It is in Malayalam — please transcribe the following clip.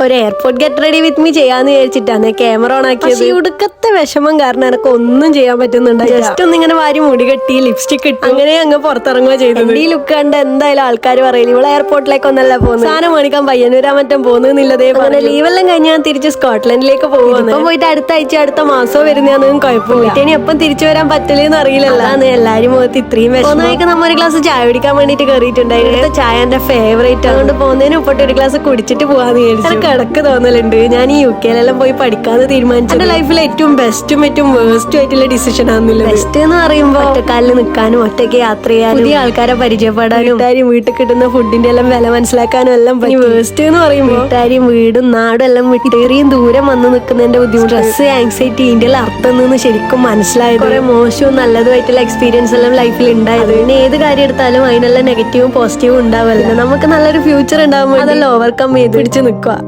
ഒരു airport get ready with me ചെയ്യാന്ന് വിചാരിച്ചിട്ടാണ് ക്യാമറ ഓൺ ആക്കിയത്. ഇവിടുക്കത്തെ വിഷമം കാരണം എനിക്ക് ഒന്നും ചെയ്യാൻ പറ്റുന്നുണ്ട്. ജസ്റ്റ് ഒന്ന് ഇങ്ങനെ വാരി മുടി കെട്ടി ലിപ്സ്റ്റിക് ഇട്ടു അങ്ങനെ അങ്ങ് പുറത്തിറങ്ങുക ചെയ്തു. ഈ ലുക്ക് കണ്ട് എന്തായാലും ആൾക്കാർ പറയില്ല ഇവിടെ എയർപോർട്ടിലേക്ക് ഒന്നല്ല പോകുന്നത്, സാധനം മേടിക്കാൻ പയ്യന്നൂരാ മറ്റും പോകുന്നില്ലതേ. അങ്ങനെ ലീവെല്ലാം കഴിഞ്ഞ് ഞാൻ തിരിച്ച് സ്കോട്ട്ലൻഡിലേക്ക് പോകുന്നു. ഇപ്പം പോയിട്ട് അടുത്ത ആഴ്ച അടുത്ത മാസവും വരുന്നതൊന്നും കുഴപ്പമില്ല. ഇനി എപ്പം തിരിച്ചു വരാൻ പറ്റില്ലെന്ന് അറിയില്ലല്ലോ. അതാണ് എല്ലാരും മുഖത്ത് ഇത്രയും വിഷമം. നമ്മ ഒരു ഗ്ലാസ് ചായ കുടിക്കാൻ വേണ്ടിട്ട് കയറിയിട്ടുണ്ടായിരുന്നു. ചായ എന്റെ ഫേവറേറ്റ് അതുകൊണ്ട് പോകുന്നതിന് മുപ്പോട്ട് ഒരു ഗ്ലാസ് കുടിച്ചിട്ട് പോകാന്ന് വിചാരിച്ചു. കിടക്ക് തോന്നലുണ്ട് ഞാൻ ഈ UK പോയി പഠിക്കാന്ന് തീരുമാനിച്ചു. എന്റെ ലൈഫിൽ ഏറ്റവും ബെസ്റ്റും ഏറ്റവും വേസ്റ്റും ആയിട്ടുള്ള ഡിസിഷൻ ആണെന്നില്ല. ബെസ്റ്റ് എന്ന് പറയുമ്പോൾ ഒറ്റക്കാലിൽ നിൽക്കാനും ഒറ്റയ്ക്ക് യാത്ര ചെയ്യാനും പുതിയ ആൾക്കാരെ പരിചയപ്പെടാനും വീട്ടിൽ കിട്ടുന്ന ഫുഡിന്റെ എല്ലാം വില മനസ്സിലാക്കാനും എല്ലാം പറ്റി. വേസ്റ്റ് എന്ന് പറയുമ്പോൾ വീട്ടുകാരും വീടും നാടും എല്ലാം വിട്ടേറിയും ദൂരം വന്ന് നിൽക്കുന്നതിന്റെ ബുദ്ധിമുട്ട്, സ്ട്രെസ്, ആങ്സൈറ്റി ഇതിന്റെ അർത്ഥം എന്ന് ശരിക്കും മനസ്സിലായത്. കുറെ മോശവും നല്ലതുമായിട്ടുള്ള എക്സ്പീരിയൻസ് എല്ലാം ലൈഫിൽ ഉണ്ടായത്. പിന്നെ ഏത് കാര്യം എടുത്താലും അതിനെല്ലാം നെഗറ്റീവും പോസിറ്റീവും ഉണ്ടാവല്ലോ. നമുക്ക് നല്ലൊരു ഫ്യൂച്ചർ ഉണ്ടാകുമ്പോൾ അതെല്ലാം ഓവർകം ചെയ്ത് പിടിച്ച് നിൽക്കുക.